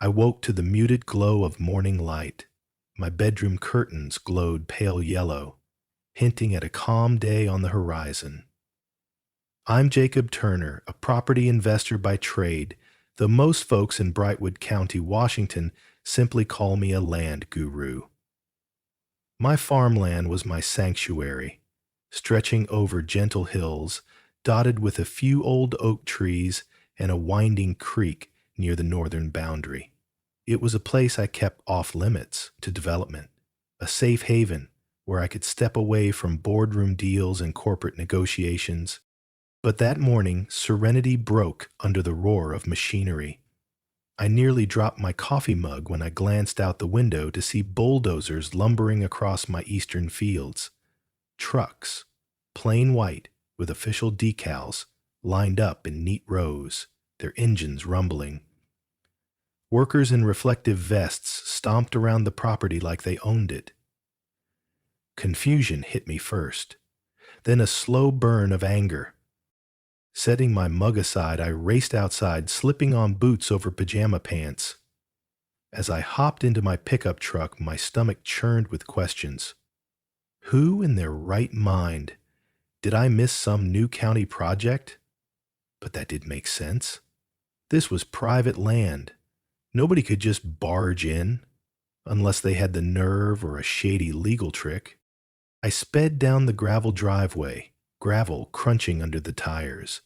I woke to the muted glow of morning light. My bedroom curtains glowed pale yellow, hinting at a calm day on the horizon. I'm Jacob Turner, a property investor by trade, though most folks in Brightwood County, Washington, simply call me a land guru. My farmland was my sanctuary, stretching over gentle hills, dotted with a few old oak trees and a winding creek near the northern boundary. It was a place I kept off limits to development, a safe haven where I could step away from boardroom deals and corporate negotiations. But that morning, serenity broke under the roar of machinery. I nearly dropped my coffee mug when I glanced out the window to see bulldozers lumbering across my eastern fields. Trucks, plain white with official decals, lined up in neat rows, their engines rumbling. Workers in reflective vests stomped around the property like they owned it. Confusion hit me first, then a slow burn of anger. Setting my mug aside, I raced outside, slipping on boots over pajama pants. As I hopped into my pickup truck, my stomach churned with questions. Who in their right mind? Did I miss some new county project? But that didn't make sense. This was private land. Nobody could just barge in, unless they had the nerve or a shady legal trick. I sped down the gravel driveway, gravel crunching under the tires.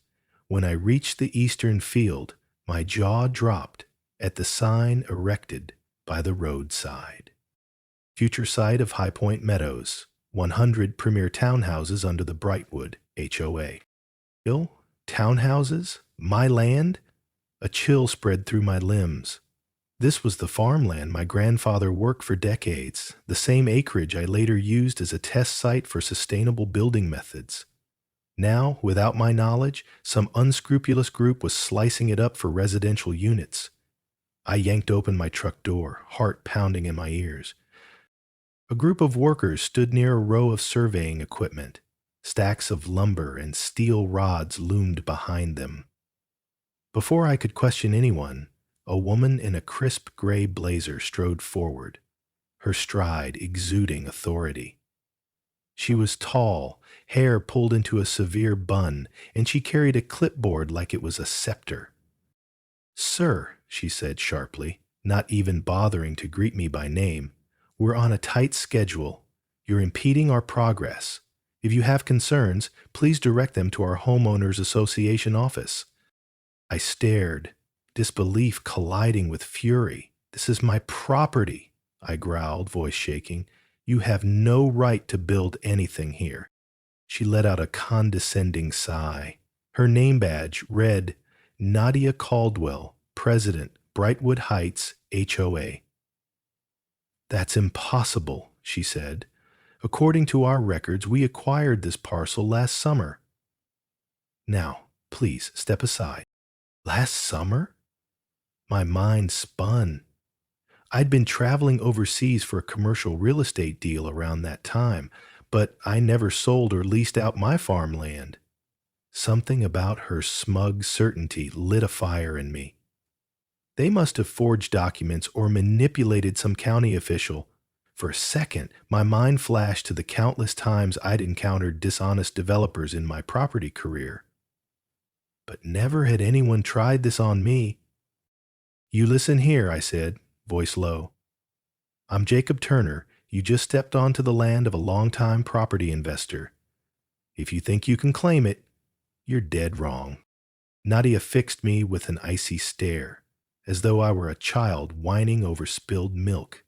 When I reached the eastern field, my jaw dropped at the sign erected by the roadside. Future site of High Point Meadows, 100 premier townhouses under the Brightwood HOA. Townhouses? My land? A chill spread through my limbs. This was the farmland my grandfather worked for decades, the same acreage I later used as a test site for sustainable building methods. Now, without my knowledge, some unscrupulous group was slicing it up for residential units. I yanked open my truck door, heart pounding in my ears. A group of workers stood near a row of surveying equipment. Stacks of lumber and steel rods loomed behind them. Before I could question anyone, a woman in a crisp gray blazer strode forward, her stride exuding authority. She was tall, hair pulled into a severe bun, and she carried a clipboard like it was a scepter. "Sir," she said sharply, not even bothering to greet me by name, "we're on a tight schedule. You're impeding our progress. If you have concerns, please direct them to our homeowners association office." I stared, disbelief colliding with fury. "This is my property," I growled, voice shaking. "You have no right to build anything here." She let out a condescending sigh. Her name badge read, Nadia Caldwell, President, Brightwood Heights, HOA. "That's impossible," she said. "According to our records, we acquired this parcel last summer." "Now, please, step aside." Last summer? My mind spun. I'd been traveling overseas for a commercial real estate deal around that time, but I never sold or leased out my farmland. Something about her smug certainty lit a fire in me. They must have forged documents or manipulated some county official. For a second, my mind flashed to the countless times I'd encountered dishonest developers in my property career. But never had anyone tried this on me. "You listen here," I said, voice low. "I'm Jacob Turner. You just stepped onto the land of a longtime property investor. If you think you can claim it, you're dead wrong." Nadia fixed me with an icy stare, as though I were a child whining over spilled milk.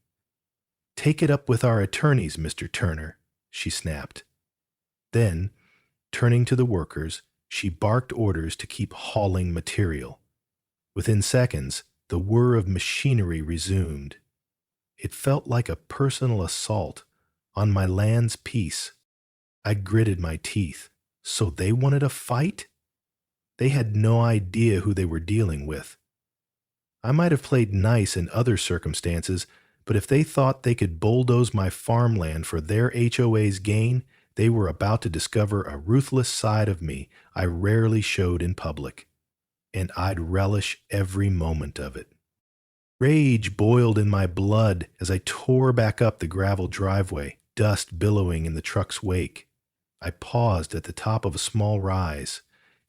"Take it up with our attorneys, Mr. Turner," she snapped. Then, turning to the workers, she barked orders to keep hauling material. Within seconds, the whir of machinery resumed. It felt like a personal assault on my land's peace. I gritted my teeth. So they wanted a fight? They had no idea who they were dealing with. I might have played nice in other circumstances, but if they thought they could bulldoze my farmland for their HOA's gain, they were about to discover a ruthless side of me I rarely showed in public, and I'd relish every moment of it. Rage boiled in my blood as I tore back up the gravel driveway, dust billowing in the truck's wake. I paused at the top of a small rise,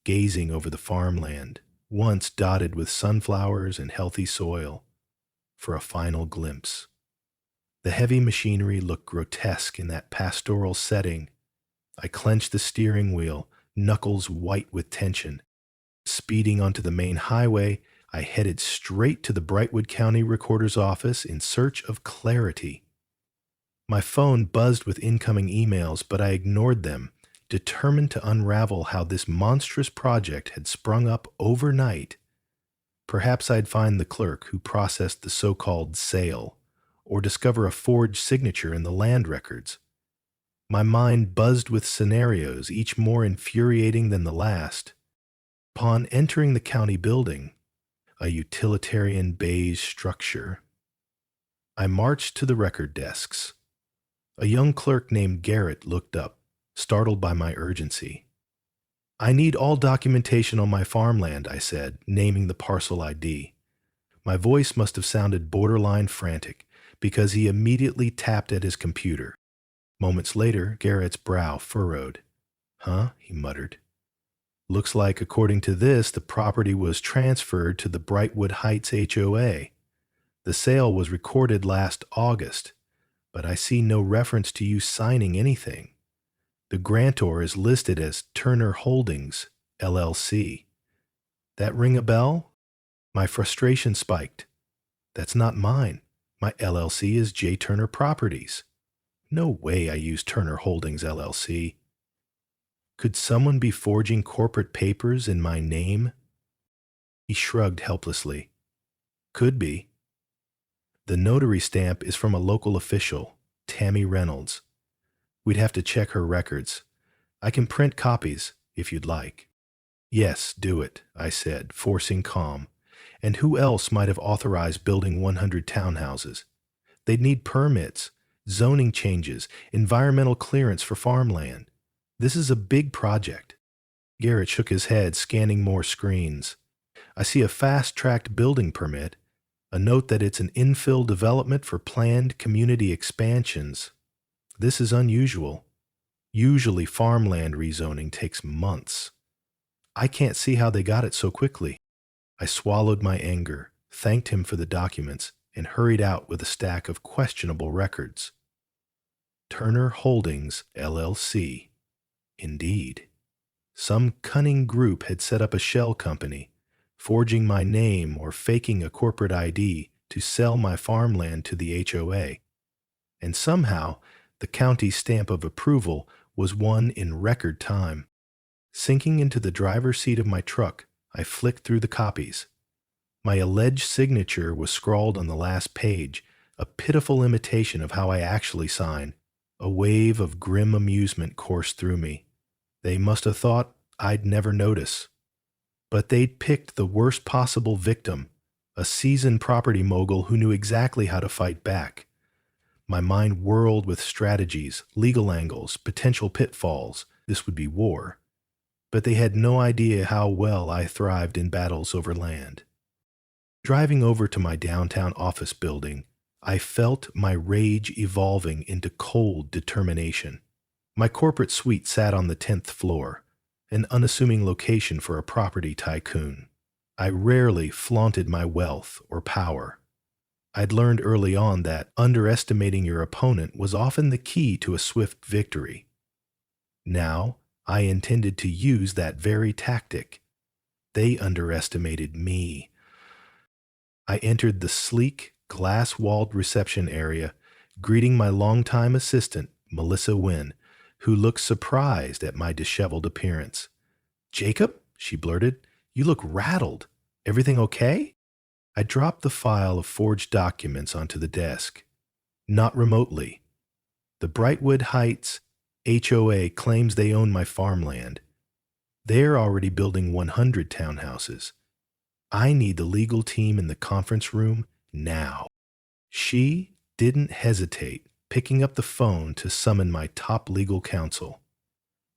gazing over the farmland, once dotted with sunflowers and healthy soil, for a final glimpse. The heavy machinery looked grotesque in that pastoral setting. I clenched the steering wheel, knuckles white with tension. Speeding onto the main highway, I headed straight to the Brightwood County Recorder's office in search of clarity. My phone buzzed with incoming emails, but I ignored them, determined to unravel how this monstrous project had sprung up overnight. Perhaps I'd find the clerk who processed the so-called sale, or discover a forged signature in the land records. My mind buzzed with scenarios, each more infuriating than the last. Upon entering the county building, a utilitarian beige structure, I marched to the record desks. A young clerk named Garrett looked up, startled by my urgency. "I need all documentation on my farmland," I said, naming the parcel ID. My voice must have sounded borderline frantic, because he immediately tapped at his computer. Moments later, Garrett's brow furrowed. "Huh?" he muttered. "Looks like, according to this, the property was transferred to the Brightwood Heights HOA. The sale was recorded last August, but I see no reference to you signing anything. The grantor is listed as Turner Holdings, LLC. That ring a bell?" My frustration spiked. "That's not mine. My LLC is J. Turner Properties. No way I use Turner Holdings, LLC. Could someone be forging corporate papers in my name?" He shrugged helplessly. "Could be. The notary stamp is from a local official, Tammy Reynolds. We'd have to check her records. I can print copies, if you'd like." "Yes, do it," I said, forcing calm. "And who else might have authorized building 100 townhouses? They'd need permits, zoning changes, environmental clearance for farmland. This is a big project." Garrett shook his head, scanning more screens. "I see a fast-tracked building permit, a note that it's an infill development for planned community expansions. This is unusual. Usually farmland rezoning takes months. I can't see how they got it so quickly." I swallowed my anger, thanked him for the documents, and hurried out with a stack of questionable records. Turner Holdings, LLC. Indeed. Some cunning group had set up a shell company, forging my name or faking a corporate ID to sell my farmland to the HOA. And somehow, the county's stamp of approval was won in record time. Sinking into the driver's seat of my truck, I flicked through the copies. My alleged signature was scrawled on the last page, a pitiful imitation of how I actually sign. A wave of grim amusement coursed through me. They must have thought I'd never notice. But they'd picked the worst possible victim, a seasoned property mogul who knew exactly how to fight back. My mind whirled with strategies, legal angles, potential pitfalls. This would be war. But they had no idea how well I thrived in battles over land. Driving over to my downtown office building, I felt my rage evolving into cold determination. My corporate suite sat on the 10th floor, an unassuming location for a property tycoon. I rarely flaunted my wealth or power. I'd learned early on that underestimating your opponent was often the key to a swift victory. Now, I intended to use that very tactic. They underestimated me. I entered the sleek, glass-walled reception area, greeting my longtime assistant, Melissa Wynn, who looked surprised at my disheveled appearance. "Jacob," she blurted, "you look rattled. Everything okay?" I dropped the file of forged documents onto the desk. "Not remotely. The Brightwood Heights HOA claims they own my farmland. They're already building 100 townhouses. I need the legal team in the conference room now." She didn't hesitate, picking up the phone to summon my top legal counsel.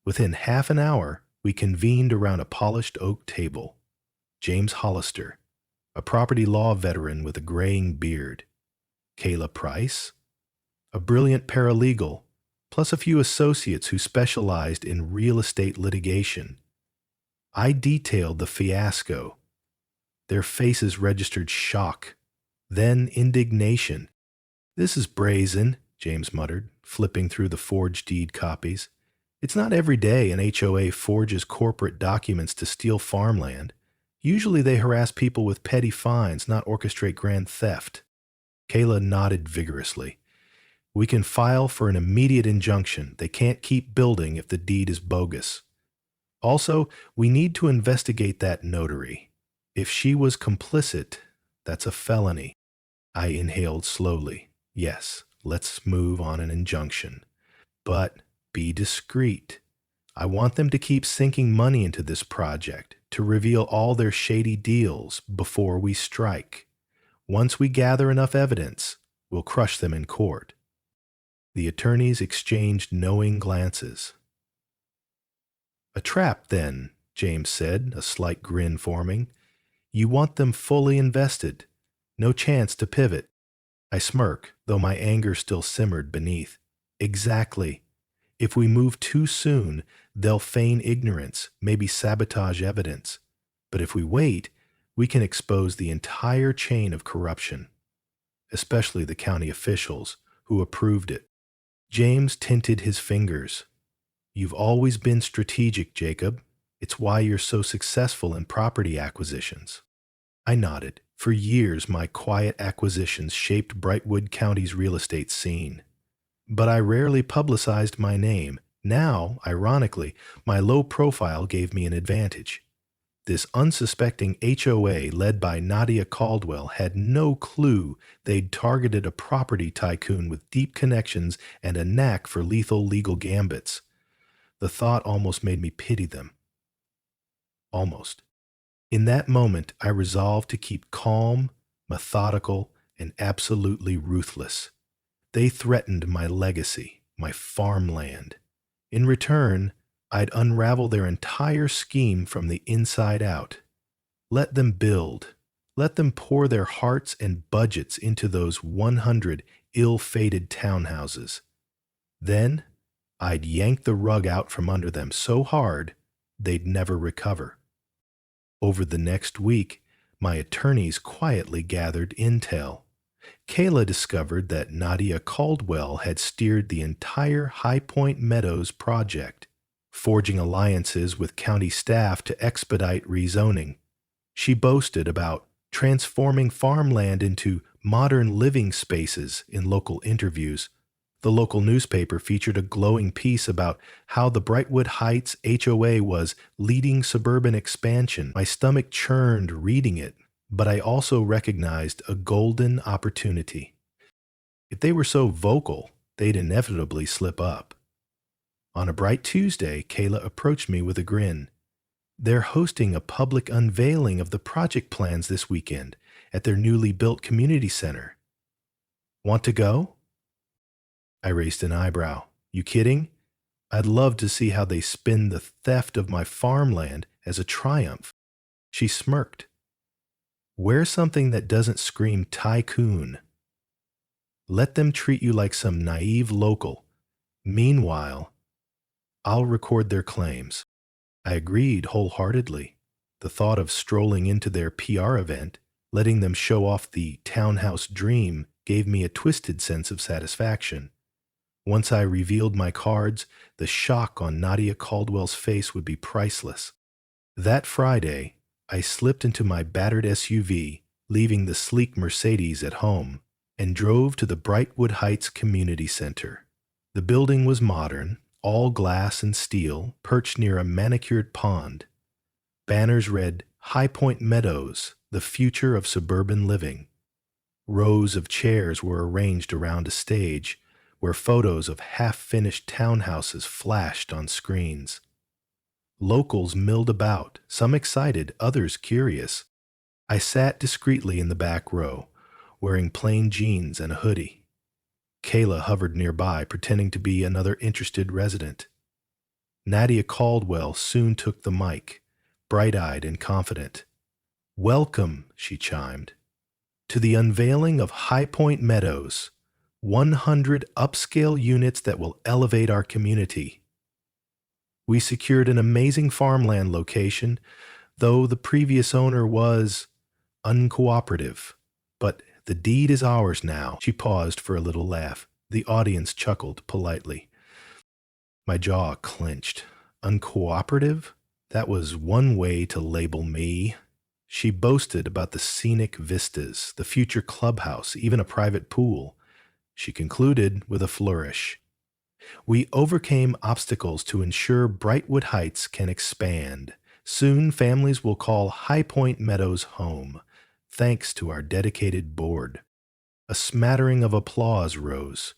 Within half an hour, we convened around a polished oak table. James Hollister, a property law veteran with a graying beard. Kayla Price, a brilliant paralegal, plus a few associates who specialized in real estate litigation. I detailed the fiasco. Their faces registered shock, then indignation. "This is brazen," James muttered, flipping through the forged deed copies. "It's not every day an HOA forges corporate documents to steal farmland. Usually they harass people with petty fines, not orchestrate grand theft." Kayla nodded vigorously. "We can file for an immediate injunction. They can't keep building if the deed is bogus. Also, we need to investigate that notary. If she was complicit, that's a felony." I inhaled slowly. Yes, let's move on an injunction. But be discreet. I want them to keep sinking money into this project, to reveal all their shady deals before we strike. Once we gather enough evidence, we'll crush them in court. The attorneys exchanged knowing glances. "A trap, then," James said, a slight grin forming. "You want them fully invested. No chance to pivot." I smirked, though my anger still simmered beneath. "Exactly. If we move too soon, they'll feign ignorance, maybe sabotage evidence. But if we wait, we can expose the entire chain of corruption, especially the county officials who approved it." James tinted his fingers. "You've always been strategic, Jacob. It's why you're so successful in property acquisitions." I nodded. For years, my quiet acquisitions shaped Brightwood County's real estate scene. But I rarely publicized my name. Now, ironically, my low profile gave me an advantage. This unsuspecting HOA led by Nadia Caldwell had no clue they'd targeted a property tycoon with deep connections and a knack for lethal legal gambits. The thought almost made me pity them. Almost. In that moment, I resolved to keep calm, methodical, and absolutely ruthless. They threatened my legacy, my farmland. In return, I'd unravel their entire scheme from the inside out. Let them build. Let them pour their hearts and budgets into those 100 ill-fated townhouses. Then, I'd yank the rug out from under them so hard, they'd never recover. Over the next week, my attorneys quietly gathered intel. Kayla discovered that Nadia Caldwell had steered the entire High Point Meadows project, forging alliances with county staff to expedite rezoning. She boasted about transforming farmland into modern living spaces in local interviews. The local newspaper featured a glowing piece about how the Brightwood Heights HOA was leading suburban expansion. My stomach churned reading it, but I also recognized a golden opportunity. If they were so vocal, they'd inevitably slip up. On a bright Tuesday, Kayla approached me with a grin. "They're hosting a public unveiling of the project plans this weekend at their newly built community center. Want to go?" I raised an eyebrow. "You kidding? I'd love to see how they spin the theft of my farmland as a triumph." She smirked. "Wear something that doesn't scream TYCOON. Let them treat you like some naive local. Meanwhile, I'll record their claims." I agreed wholeheartedly. The thought of strolling into their PR event, letting them show off the townhouse dream, gave me a twisted sense of satisfaction. Once I revealed my cards, the shock on Nadia Caldwell's face would be priceless. That Friday, I slipped into my battered SUV, leaving the sleek Mercedes at home, and drove to the Brightwood Heights Community Center. The building was modern, all glass and steel, perched near a manicured pond. Banners read, "High Point Meadows, the future of suburban living." Rows of chairs were arranged around a stage, where photos of half-finished townhouses flashed on screens. Locals milled about, some excited, others curious. I sat discreetly in the back row, wearing plain jeans and a hoodie. Kayla hovered nearby, pretending to be another interested resident. Nadia Caldwell soon took the mic, bright-eyed and confident. "Welcome," she chimed, "to the unveiling of High Point Meadows, 100 upscale units that will elevate our community. We secured an amazing farmland location, though the previous owner was uncooperative. But the deed is ours now." She paused for a little laugh. The audience chuckled politely. My jaw clenched. Uncooperative? That was one way to label me. She boasted about the scenic vistas, the future clubhouse, even a private pool. She concluded with a flourish. "We overcame obstacles to ensure Brightwood Heights can expand. Soon families will call High Point Meadows home, thanks to our dedicated board." A smattering of applause rose.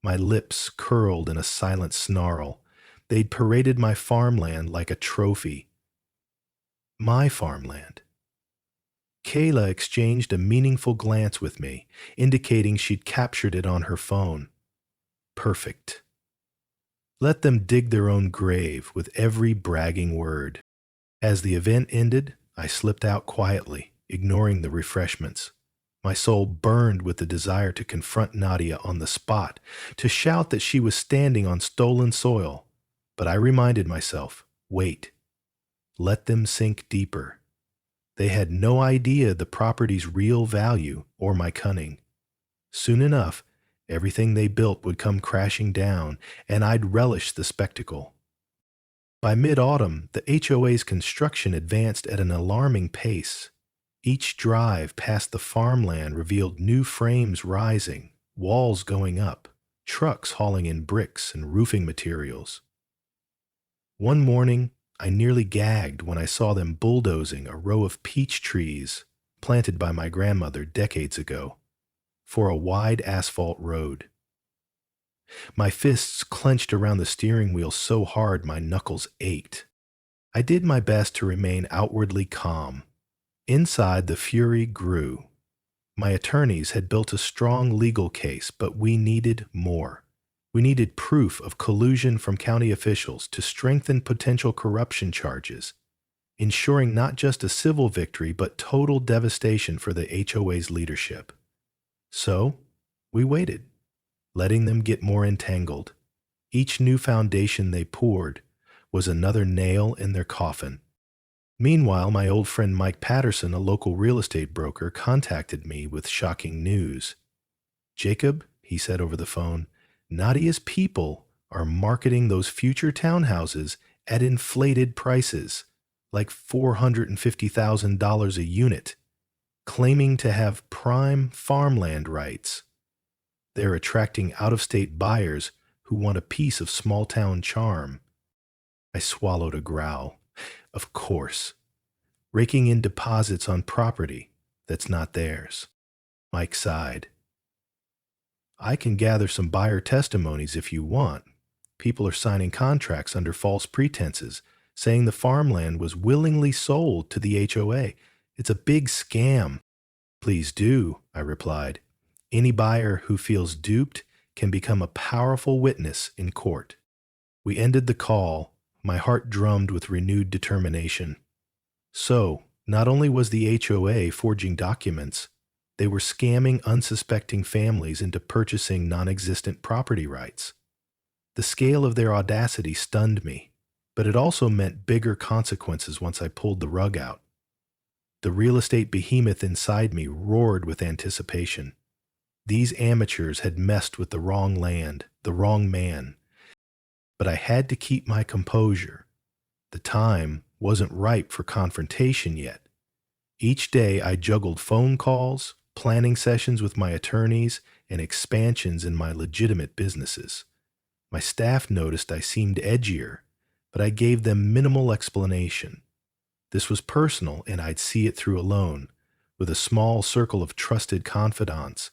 My lips curled in a silent snarl. They'd paraded my farmland like a trophy. My farmland. Kayla exchanged a meaningful glance with me, indicating she'd captured it on her phone. Perfect. Let them dig their own grave with every bragging word. As the event ended, I slipped out quietly, ignoring the refreshments. My soul burned with the desire to confront Nadia on the spot, to shout that she was standing on stolen soil. But I reminded myself, wait. Let them sink deeper. They had no idea the property's real value or my cunning. Soon enough, everything they built would come crashing down, and I'd relish the spectacle. By mid-autumn, the HOA's construction advanced at an alarming pace. Each drive past the farmland revealed new frames rising, walls going up, trucks hauling in bricks and roofing materials. One morning, I nearly gagged when I saw them bulldozing a row of peach trees planted by my grandmother decades ago for a wide asphalt road. My fists clenched around the steering wheel so hard my knuckles ached. I did my best to remain outwardly calm. Inside, the fury grew. My attorneys had built a strong legal case, but we needed more. We needed proof of collusion from county officials to strengthen potential corruption charges, ensuring not just a civil victory but total devastation for the HOA's leadership. So, we waited, letting them get more entangled. Each new foundation they poured was another nail in their coffin. Meanwhile, my old friend Mike Patterson, a local real estate broker, contacted me with shocking news. "Jacob," he said over the phone, "Nadia's people are marketing those future townhouses at inflated prices, like $450,000 a unit, claiming to have prime farmland rights. They're attracting out-of-state buyers who want a piece of small-town charm." I swallowed a growl. Of course. Raking in deposits on property that's not theirs. Mike sighed. "I can gather some buyer testimonies if you want. People are signing contracts under false pretenses, saying the farmland was willingly sold to the HOA. It's a big scam." "Please do," I replied. "Any buyer who feels duped can become a powerful witness in court." We ended the call. My heart drummed with renewed determination. So, not only was the HOA forging documents, they were scamming unsuspecting families into purchasing non-existent property rights. The scale of their audacity stunned me, but it also meant bigger consequences once I pulled the rug out. The real estate behemoth inside me roared with anticipation. These amateurs had messed with the wrong land, the wrong man. But I had to keep my composure. The time wasn't ripe for confrontation yet. Each day I juggled phone calls, planning sessions with my attorneys, and expansions in my legitimate businesses. My staff noticed I seemed edgier, but I gave them minimal explanation. This was personal, and I'd see it through alone, with a small circle of trusted confidants.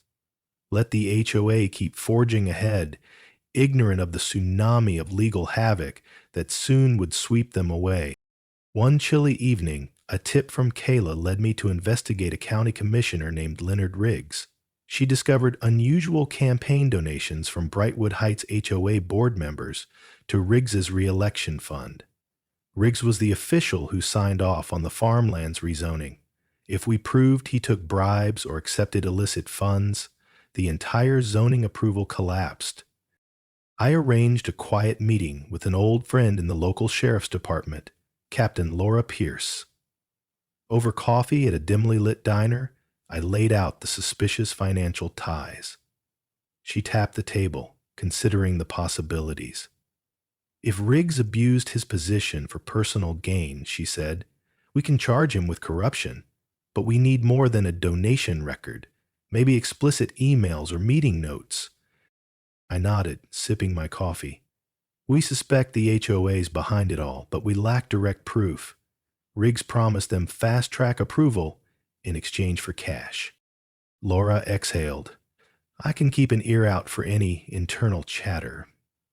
Let the HOA keep forging ahead, ignorant of the tsunami of legal havoc that soon would sweep them away. One chilly evening, a tip from Kayla led me to investigate a county commissioner named Leonard Riggs. She discovered unusual campaign donations from Brightwood Heights HOA board members to Riggs's re-election fund. Riggs was the official who signed off on the farmland's rezoning. If we proved he took bribes or accepted illicit funds, the entire zoning approval collapsed. I arranged a quiet meeting with an old friend in the local sheriff's department, Captain Laura Pierce. Over coffee at a dimly lit diner, I laid out the suspicious financial ties. She tapped the table, considering the possibilities. If Riggs abused his position for personal gain, she said, we can charge him with corruption, but we need more than a donation record, maybe explicit emails or meeting notes. I nodded, sipping my coffee. We suspect the HOA's behind it all, but we lack direct proof. Riggs promised them fast-track approval in exchange for cash. Laura exhaled. I can keep an ear out for any internal chatter.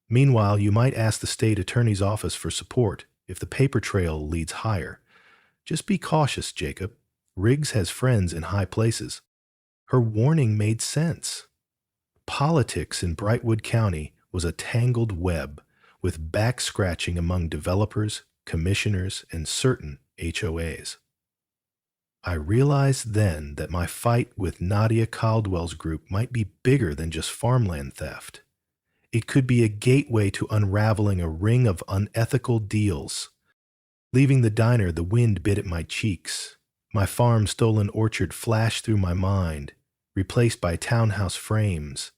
Meanwhile, you might ask the state attorney's office for support if the paper trail leads higher. Just be cautious, Jacob. Riggs has friends in high places. Her warning made sense. Politics in Brightwood County was a tangled web, with back-scratching among developers, commissioners, and certain HOAs. I realized then that my fight with Nadia Caldwell's group might be bigger than just farmland theft. It could be a gateway to unraveling a ring of unethical deals. Leaving the diner, the wind bit at my cheeks. My farm-stolen orchard flashed through my mind, replaced by townhouse frames.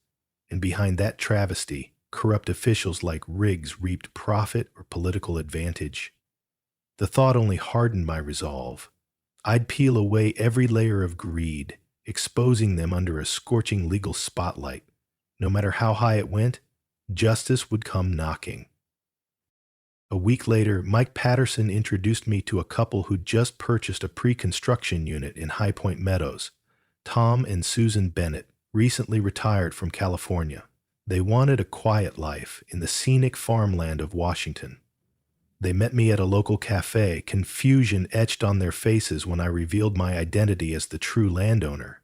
And behind that travesty, corrupt officials like Riggs reaped profit or political advantage. The thought only hardened my resolve. I'd peel away every layer of greed, exposing them under a scorching legal spotlight. No matter how high it went, justice would come knocking. A week later, Mike Patterson introduced me to a couple who'd just purchased a pre-construction unit in High Point Meadows. Tom and Susan Bennett, recently retired from California. They wanted a quiet life in the scenic farmland of Washington. They met me at a local cafe, confusion etched on their faces when I revealed my identity as the true landowner.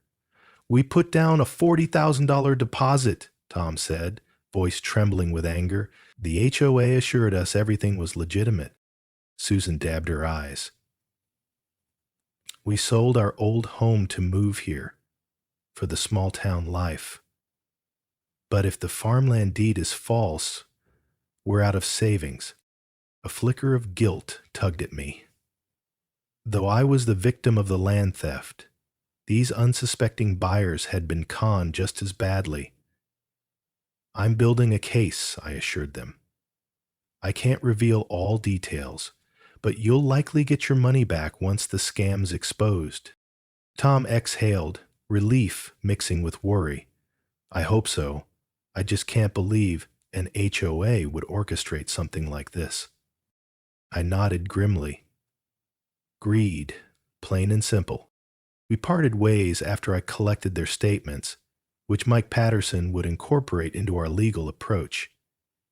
We put down a $40,000 deposit, Tom said, voice trembling with anger. The HOA assured us everything was legitimate. Susan dabbed her eyes. We sold our old home to move here, for the small-town life. But if the farmland deed is false, we're out of savings. A flicker of guilt tugged at me. Though I was the victim of the land theft, these unsuspecting buyers had been conned just as badly. I'm building a case, I assured them. I can't reveal all details, but you'll likely get your money back once the scam's exposed. Tom exhaled, relief mixing with worry. I hope so. I just can't believe an HOA would orchestrate something like this. I nodded grimly. Greed, plain and simple. We parted ways after I collected their statements, which Mike Patterson would incorporate into our legal approach.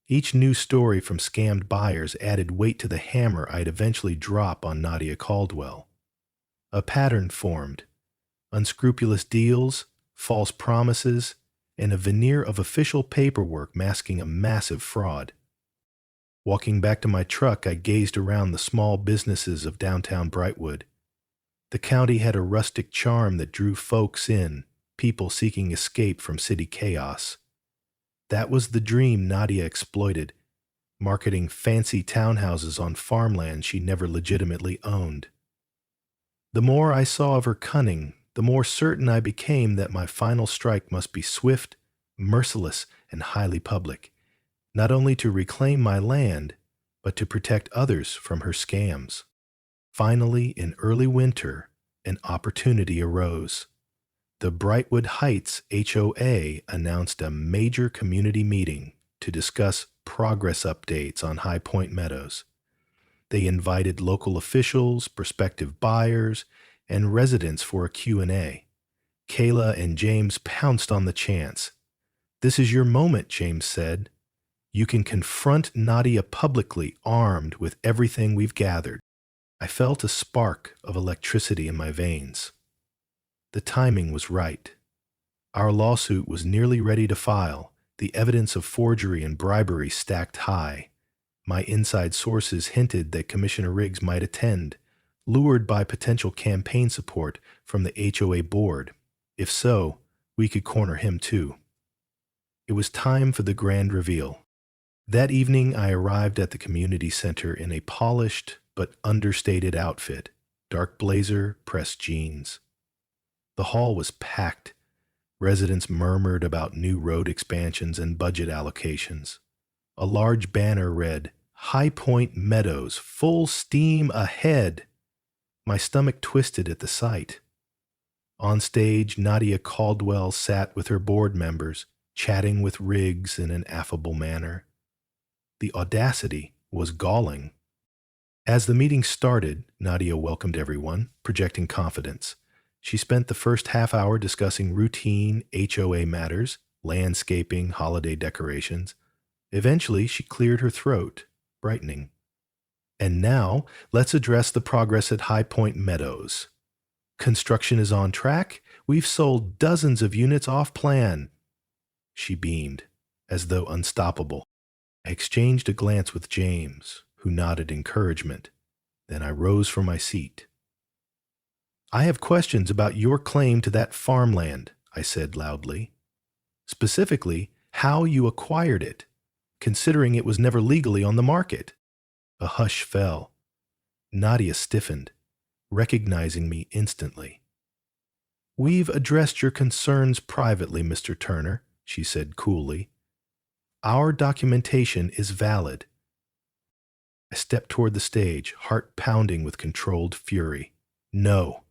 Each new story from scammed buyers added weight to the hammer I'd eventually drop on Nadia Caldwell. A pattern formed. Unscrupulous deals, false promises, and a veneer of official paperwork masking a massive fraud. Walking back to my truck, I gazed around the small businesses of downtown Brightwood. The county had a rustic charm that drew folks in, people seeking escape from city chaos. That was the dream Nadia exploited, marketing fancy townhouses on farmland she never legitimately owned. The more I saw of her cunning, the more certain I became that my final strike must be swift, merciless, and highly public, not only to reclaim my land, but to protect others from her scams. Finally, in early winter, an opportunity arose. The Brightwood Heights HOA announced a major community meeting to discuss progress updates on High Point Meadows. They invited local officials, prospective buyers, and residents for a Q&A. Kayla and James pounced on the chance. "This is your moment," James said. "You can confront Nadia publicly, armed with everything we've gathered." I felt a spark of electricity in my veins. The timing was right. Our lawsuit was nearly ready to file, the evidence of forgery and bribery stacked high. My inside sources hinted that Commissioner Riggs might attend, lured by potential campaign support from the HOA board. If so, we could corner him too. It was time for the grand reveal. That evening, I arrived at the community center in a polished but understated outfit, dark blazer, pressed jeans. The hall was packed. Residents murmured about new road expansions and budget allocations. A large banner read, "High Point Meadows, full steam ahead." My stomach twisted at the sight. On stage, Nadia Caldwell sat with her board members, chatting with Riggs in an affable manner. The audacity was galling. As the meeting started, Nadia welcomed everyone, projecting confidence. She spent the first half hour discussing routine HOA matters, landscaping, holiday decorations. Eventually, she cleared her throat, brightening. "And now, let's address the progress at High Point Meadows. Construction is on track. We've sold dozens of units off plan." She beamed, as though unstoppable. I exchanged a glance with James, who nodded encouragement. Then I rose from my seat. "I have questions about your claim to that farmland," I said loudly. "Specifically, how you acquired it, considering it was never legally on the market." A hush fell. Nadia stiffened, recognizing me instantly. "We've addressed your concerns privately, Mr. Turner," she said coolly. "Our documentation is valid." I stepped toward the stage, heart pounding with controlled fury. "No,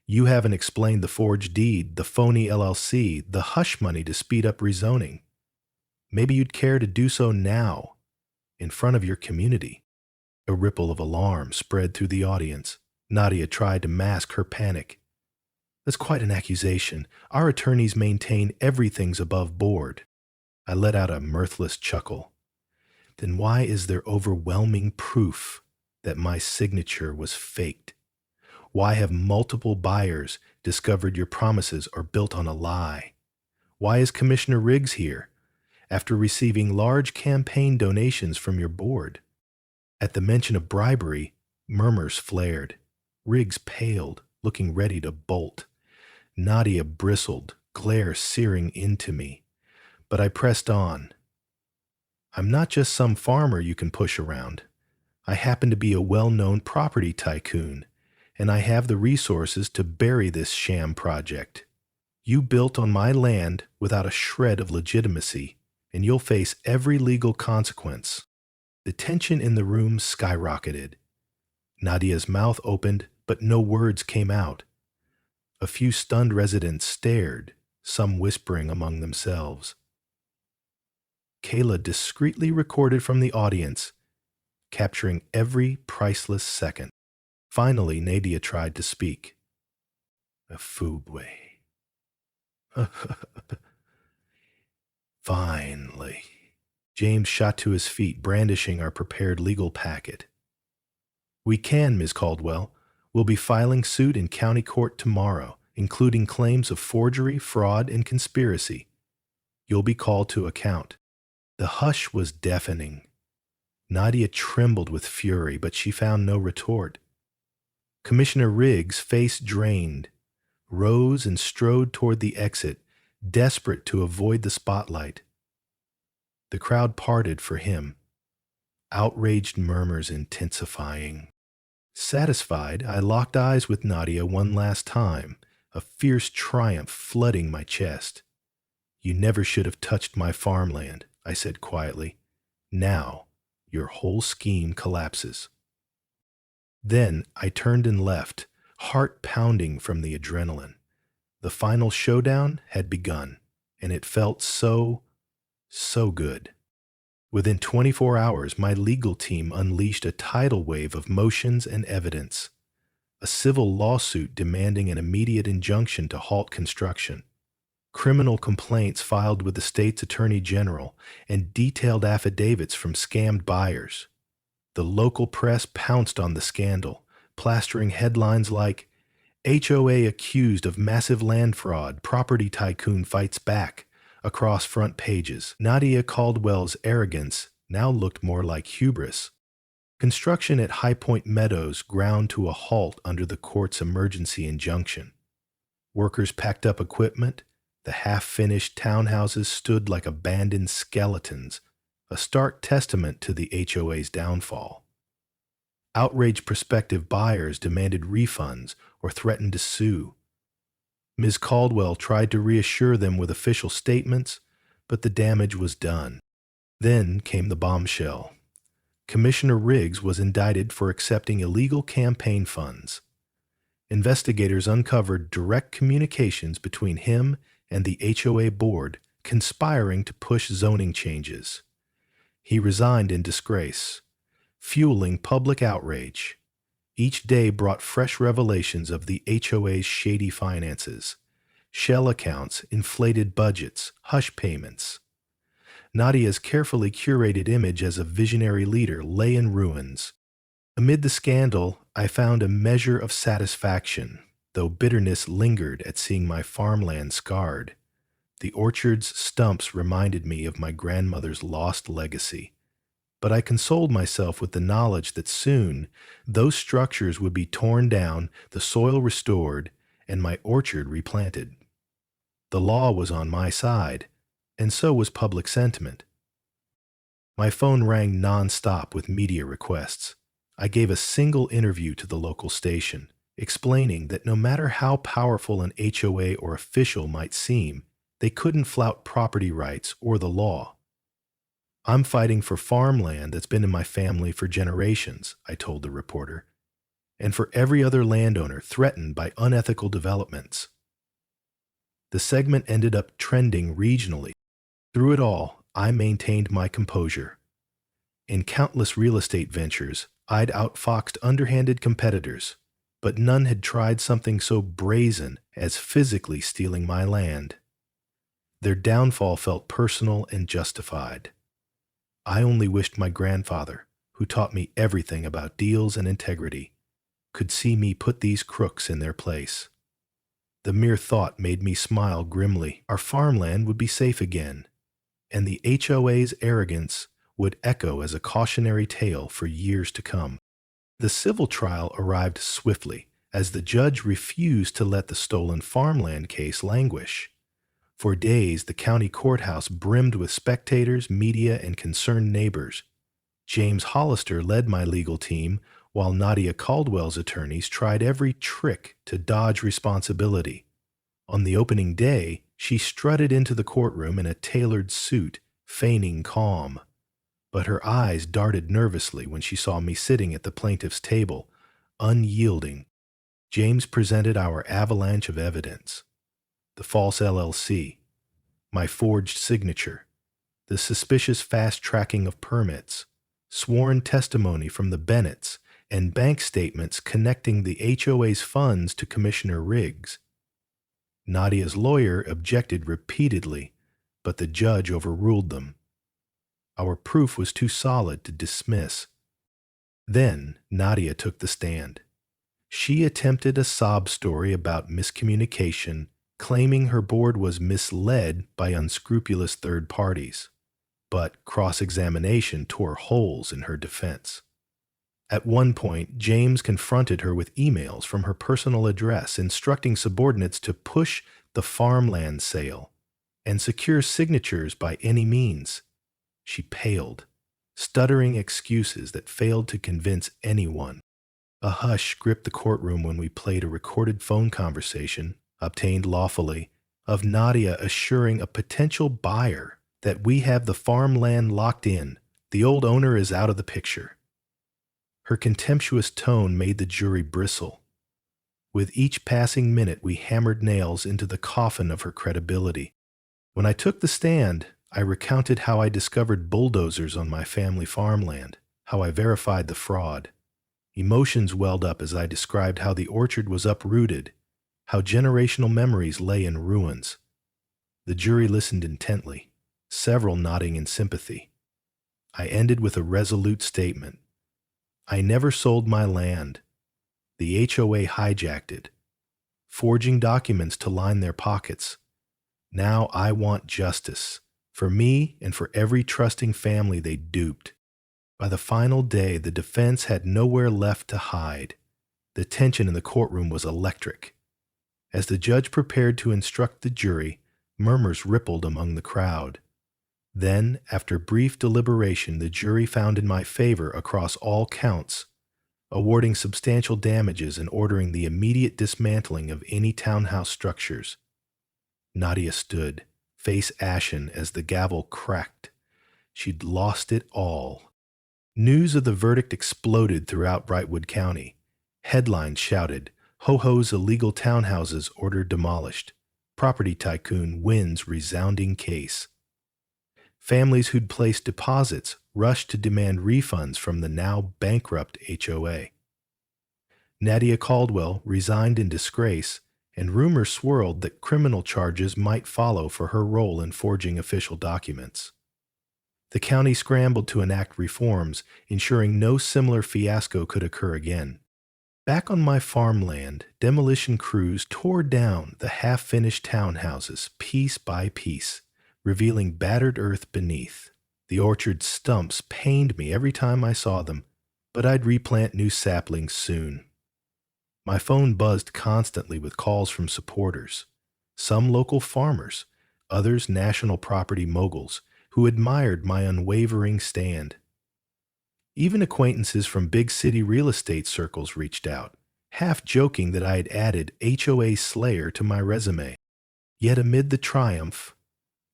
you haven't explained the forged deed, the phony LLC, the hush money to speed up rezoning. Maybe you'd care to do so now, in front of your community." A ripple of alarm spread through the audience. Nadia tried to mask her panic. "That's quite an accusation. Our attorneys maintain everything's above board." I let out a mirthless chuckle. "Then why is there overwhelming proof that my signature was faked? Why have multiple buyers discovered your promises are built on a lie? Why is Commissioner Riggs here, after receiving large campaign donations from your board?" At the mention of bribery, murmurs flared. Riggs paled, looking ready to bolt. Nadia bristled, glare searing into me. But I pressed on. "I'm not just some farmer you can push around. I happen to be a well-known property tycoon, and I have the resources to bury this sham project. You built on my land without a shred of legitimacy, and you'll face every legal consequence." The tension in the room skyrocketed. Nadia's mouth opened, but no words came out. A few stunned residents stared, some whispering among themselves. Kayla discreetly recorded from the audience, capturing every priceless second. Finally, Nadia tried to speak. "Afubwe." Finally. James shot to his feet, brandishing our prepared legal packet. "We can, Ms. Caldwell. We'll be filing suit in county court tomorrow, including claims of forgery, fraud, and conspiracy. You'll be called to account." The hush was deafening. Nadia trembled with fury, but she found no retort. Commissioner Riggs, face drained, rose and strode toward the exit, desperate to avoid the spotlight. The crowd parted for him, outraged murmurs intensifying. Satisfied, I locked eyes with Nadia one last time, a fierce triumph flooding my chest. "You never should have touched my farmland," I said quietly. "Now, your whole scheme collapses." Then I turned and left, heart pounding from the adrenaline. The final showdown had begun, and it felt so good. Within 24 hours, my legal team unleashed a tidal wave of motions and evidence. A civil lawsuit demanding an immediate injunction to halt construction. Criminal complaints filed with the state's attorney general, and detailed affidavits from scammed buyers. The local press pounced on the scandal, plastering headlines like, "HOA accused of massive land fraud, property tycoon fights back," across front pages. Nadia Caldwell's arrogance now looked more like hubris. Construction at High Point Meadows ground to a halt under the court's emergency injunction. Workers packed up equipment. The half-finished townhouses stood like abandoned skeletons, a stark testament to the HOA's downfall. Outraged prospective buyers demanded refunds or threatened to sue. Ms. Caldwell tried to reassure them with official statements, but the damage was done. Then came the bombshell. Commissioner Riggs was indicted for accepting illegal campaign funds. Investigators uncovered direct communications between him and the HOA board conspiring to push zoning changes. He resigned in disgrace, fueling public outrage. Each day brought fresh revelations of the HOA's shady finances, shell accounts, inflated budgets, hush payments. Nadia's carefully curated image as a visionary leader lay in ruins. Amid the scandal, I found a measure of satisfaction, though bitterness lingered at seeing my farmland scarred. The orchard's stumps reminded me of my grandmother's lost legacy. But I consoled myself with the knowledge that soon those structures would be torn down, the soil restored, and my orchard replanted. The law was on my side, and so was public sentiment. My phone rang non-stop with media requests. I gave a single interview to the local station, explaining that no matter how powerful an HOA or official might seem, they couldn't flout property rights or the law. I'm fighting for farmland that's been in my family for generations, I told the reporter, and for every other landowner threatened by unethical developments. The segment ended up trending regionally. Through it all, I maintained my composure. In countless real estate ventures, I'd outfoxed underhanded competitors, but none had tried something so brazen as physically stealing my land. Their downfall felt personal and justified. I only wished my grandfather, who taught me everything about deals and integrity, could see me put these crooks in their place. The mere thought made me smile grimly. Our farmland would be safe again, and the HOA's arrogance would echo as a cautionary tale for years to come. The civil trial arrived swiftly, as the judge refused to let the stolen farmland case languish. For days, the county courthouse brimmed with spectators, media, and concerned neighbors. James Hollister led my legal team, while Nadia Caldwell's attorneys tried every trick to dodge responsibility. On the opening day, she strutted into the courtroom in a tailored suit, feigning calm. But her eyes darted nervously when she saw me sitting at the plaintiff's table, unyielding. James presented our avalanche of evidence: the false LLC, my forged signature, the suspicious fast-tracking of permits, sworn testimony from the Bennetts, and bank statements connecting the HOA's funds to Commissioner Riggs. Nadia's lawyer objected repeatedly, but the judge overruled them. Our proof was too solid to dismiss. Then Nadia took the stand. She attempted a sob story about miscommunication, claiming her board was misled by unscrupulous third parties. But cross-examination tore holes in her defense. At one point, James confronted her with emails from her personal address instructing subordinates to push the farmland sale and secure signatures by any means. She paled, stuttering excuses that failed to convince anyone. A hush gripped the courtroom when we played a recorded phone conversation, obtained lawfully, of Nadia assuring a potential buyer that we have the farmland locked in. The old owner is out of the picture. Her contemptuous tone made the jury bristle. With each passing minute, we hammered nails into the coffin of her credibility. When I took the stand, I recounted how I discovered bulldozers on my family farmland, how I verified the fraud. Emotions welled up as I described how the orchard was uprooted, how generational memories lay in ruins. The jury listened intently, several nodding in sympathy. I ended with a resolute statement. I never sold my land. The HOA hijacked it, forging documents to line their pockets. Now I want justice, for me and for every trusting family they duped. By the final day, the defense had nowhere left to hide. The tension in the courtroom was electric. As the judge prepared to instruct the jury, murmurs rippled among the crowd. Then, after brief deliberation, the jury found in my favor across all counts, awarding substantial damages and ordering the immediate dismantling of any townhouse structures. Nadia stood, face ashen as the gavel cracked. She'd lost it all. News of the verdict exploded throughout Brightwood County. Headlines shouted, "Ho-Ho's illegal townhouses ordered demolished. Property tycoon wins resounding case." Families who'd placed deposits rushed to demand refunds from the now bankrupt HOA. Nadia Caldwell resigned in disgrace, and rumors swirled that criminal charges might follow for her role in forging official documents. The county scrambled to enact reforms, ensuring no similar fiasco could occur again. Back on my farmland, demolition crews tore down the half-finished townhouses piece by piece, revealing battered earth beneath. The orchard stumps pained me every time I saw them, but I'd replant new saplings soon. My phone buzzed constantly with calls from supporters, some local farmers, others national property moguls, who admired my unwavering stand. Even acquaintances from big city real estate circles reached out, half joking that I had added HOA Slayer to my resume. Yet amid the triumph,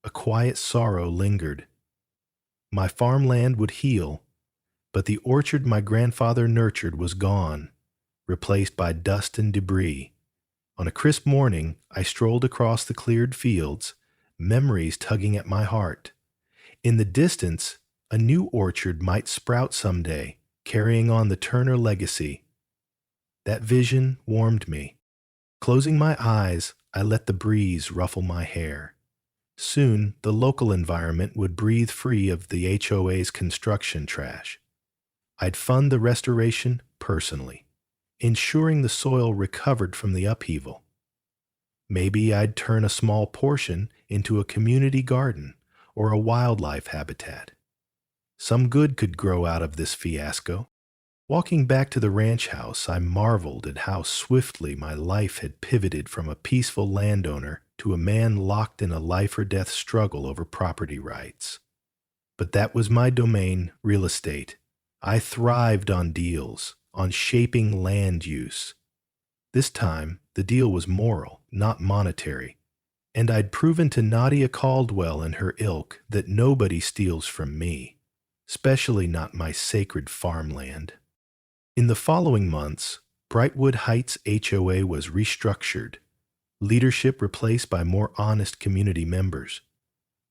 a quiet sorrow lingered. My farmland would heal, but the orchard my grandfather nurtured was gone, replaced by dust and debris. On a crisp morning, I strolled across the cleared fields, memories tugging at my heart. In the distance, a new orchard might sprout someday, carrying on the Turner legacy. That vision warmed me. Closing my eyes, I let the breeze ruffle my hair. Soon, the local environment would breathe free of the HOA's construction trash. I'd fund the restoration personally, ensuring the soil recovered from the upheaval. Maybe I'd turn a small portion into a community garden or a wildlife habitat. Some good could grow out of this fiasco. Walking back to the ranch house, I marveled at how swiftly my life had pivoted from a peaceful landowner to a man locked in a life-or-death struggle over property rights. But that was my domain, real estate. I thrived on deals, on shaping land use. This time, the deal was moral, not monetary, and I'd proven to Nadia Caldwell and her ilk that nobody steals from me, especially not my sacred farmland. In the following months, Brightwood Heights HOA was restructured, leadership replaced by more honest community members.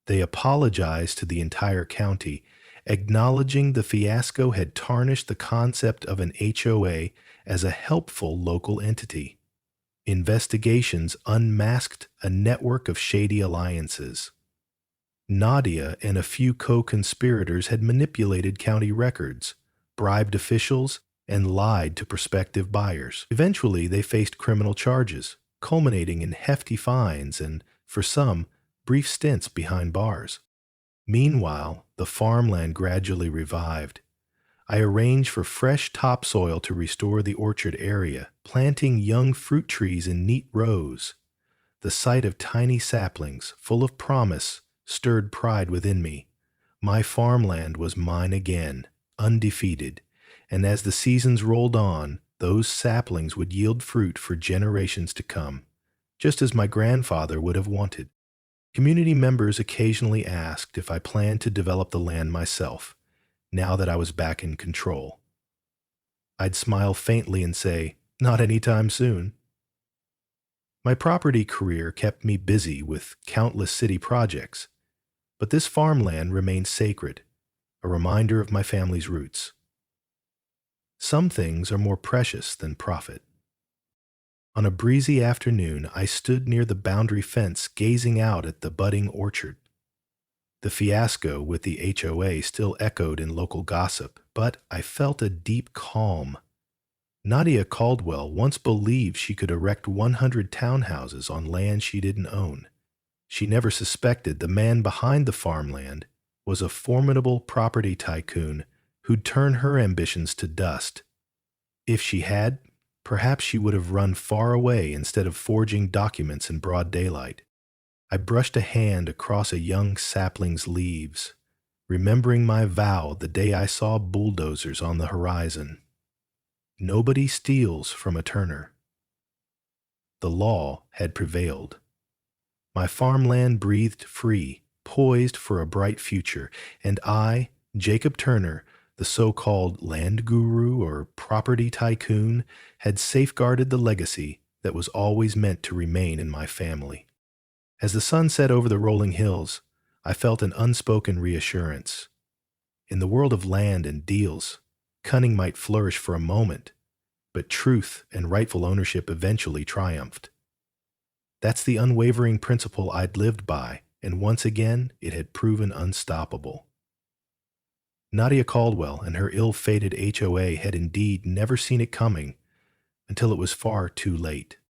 They apologized to the entire county, acknowledging the fiasco had tarnished the concept of an HOA as a helpful local entity. Investigations unmasked a network of shady alliances. Nadia and a few co-conspirators had manipulated county records, bribed officials, and lied to prospective buyers. Eventually, they faced criminal charges, culminating in hefty fines and, for some, brief stints behind bars. Meanwhile, the farmland gradually revived. I arranged for fresh topsoil to restore the orchard area, planting young fruit trees in neat rows. The sight of tiny saplings, full of promise, stirred pride within me. My farmland was mine again, undefeated, and as the seasons rolled on, those saplings would yield fruit for generations to come, just as my grandfather would have wanted. Community members occasionally asked if I planned to develop the land myself, now that I was back in control. I'd smile faintly and say, "Not anytime soon." My property career kept me busy with countless city projects, but this farmland remained sacred, a reminder of my family's roots. Some things are more precious than profit. On a breezy afternoon, I stood near the boundary fence gazing out at the budding orchard. The fiasco with the HOA still echoed in local gossip, but I felt a deep calm. Nadia Caldwell once believed she could erect 100 townhouses on land she didn't own. She never suspected the man behind the farmland was a formidable property tycoon who'd turn her ambitions to dust. If she had, perhaps she would have run far away instead of forging documents in broad daylight. I brushed a hand across a young sapling's leaves, remembering my vow the day I saw bulldozers on the horizon. Nobody steals from a Turner. The law had prevailed. My farmland breathed free, poised for a bright future, and I, Jacob Turner, the so-called land guru or property tycoon, had safeguarded the legacy that was always meant to remain in my family. As the sun set over the rolling hills, I felt an unspoken reassurance. In the world of land and deals, cunning might flourish for a moment, but truth and rightful ownership eventually triumphed. That's the unwavering principle I'd lived by, and once again it had proven unstoppable. Nadia Caldwell and her ill-fated HOA had indeed never seen it coming until it was far too late.